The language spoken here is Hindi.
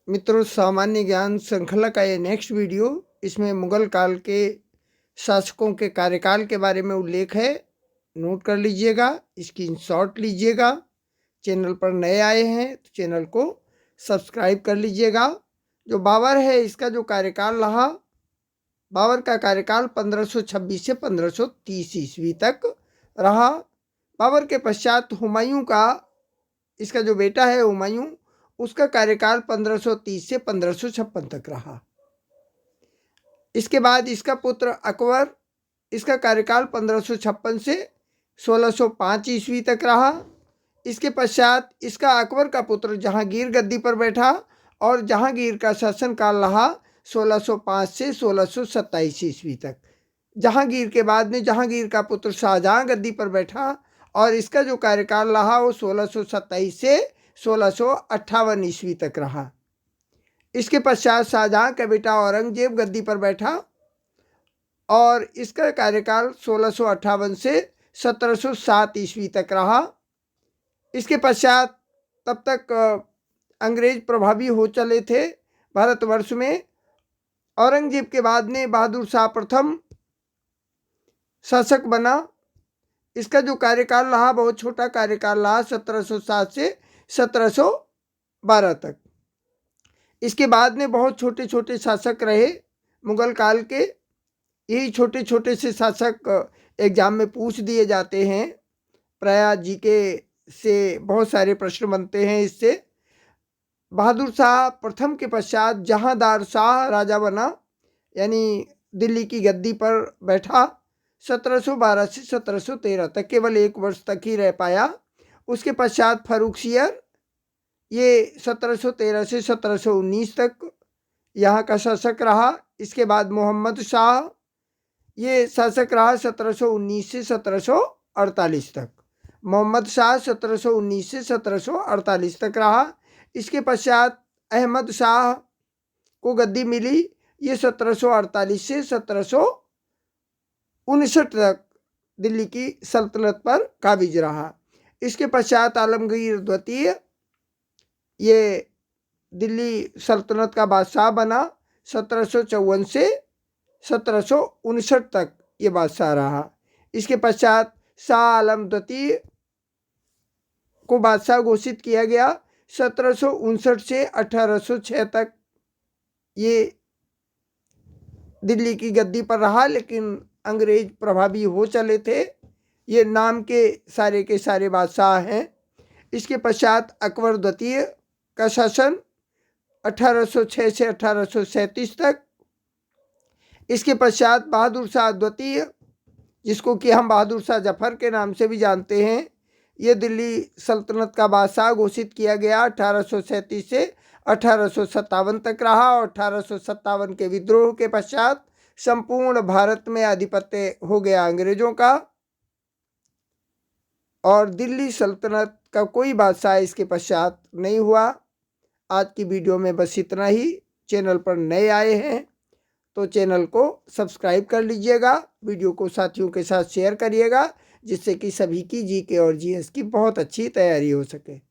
मित्रों, सामान्य ज्ञान श्रृंखला का ये नेक्स्ट वीडियो, इसमें मुगल काल के शासकों के कार्यकाल के बारे में उल्लेख है। नोट कर लीजिएगा, स्क्रीनशॉट लीजिएगा। चैनल पर नए आए हैं तो चैनल को सब्सक्राइब कर लीजिएगा। जो बाबर है, इसका जो कार्यकाल रहा, बाबर का कार्यकाल 1526 से 1530 ईस्वी तक रहा। बाबर के पश्चात हुमायूं का, इसका जो बेटा है हुमायूं, उसका कार्यकाल 1530 से 1556 तक रहा। इसके बाद इसका पुत्र अकबर, इसका कार्यकाल 1556 से 1605 ईस्वी तक रहा। इसके पश्चात इसका अकबर का पुत्र जहांगीर गद्दी पर बैठा और जहांगीर का शासनकाल रहा 1605 से 1627 ईस्वी तक। जहांगीर के बाद में जहांगीर का पुत्र शाहजहां गद्दी पर बैठा और इसका जो कार्यकाल रहा वो 1627 से 1658 ईस्वी तक रहा। इसके पश्चात शाहजहां का बेटा औरंगजेब गद्दी पर बैठा और इसका कार्यकाल 1658 से 1707 ईस्वी तक रहा। इसके पश्चात तब तक अंग्रेज प्रभावी हो चले थे भारतवर्ष में। औरंगजेब के बाद में बहादुर शाह प्रथम शासक बना। इसका जो कार्यकाल रहा बहुत छोटा कार्यकाल रहा, 1707 से 1712 तक। इसके बाद में बहुत छोटे छोटे शासक रहे मुगल काल के। यही छोटे छोटे से शासक एग्जाम में पूछ दिए जाते हैं। प्रायः जीके से बहुत सारे प्रश्न बनते हैं इससे। बहादुर शाह प्रथम के पश्चात जहांदार शाह राजा बना, यानी दिल्ली की गद्दी पर बैठा। 1712 से 1713 तक, केवल 1 वर्ष तक ही रह पाया। उसके पश्चात फर्रुखसियर, ये 1713 से 1719 तक यहाँ का शासक रहा। इसके बाद मोहम्मद शाह, ये शासक रहा 1719 से 1748 तक। मोहम्मद शाह 1719 से 1748 तक रहा। इसके पश्चात अहमद शाह को गद्दी मिली, ये 1748 से 1759 तक दिल्ली की सल्तनत पर काबिज रहा। इसके पश्चात आलमगीर द्वितीय, ये दिल्ली सल्तनत का बादशाह बना। 1754 से 1759 तक ये बादशाह रहा। इसके पश्चात शाह आलम द्वितीय को बादशाह घोषित किया गया। 1759 से 1806 तक ये दिल्ली की गद्दी पर रहा, लेकिन अंग्रेज प्रभावी हो चले थे। ये नाम के सारे बादशाह हैं। इसके पश्चात अकबर द्वितीय का शासन 1806 से 1837 तक। इसके पश्चात बहादुर शाह द्वितीय, जिसको कि हम बहादुर शाह जफर के नाम से भी जानते हैं, ये दिल्ली सल्तनत का बादशाह घोषित किया गया। 1837 से 1857 तक रहा और 1857 के विद्रोह के पश्चात संपूर्ण भारत में आधिपत्य हो गया अंग्रेजों का और दिल्ली सल्तनत का कोई बादशाह इसके पश्चात नहीं हुआ। आज की वीडियो में बस इतना ही। चैनल पर नए आए हैं तो चैनल को सब्सक्राइब कर लीजिएगा। वीडियो को साथियों के साथ शेयर करिएगा, जिससे कि सभी की जीके और जीएस की बहुत अच्छी तैयारी हो सके।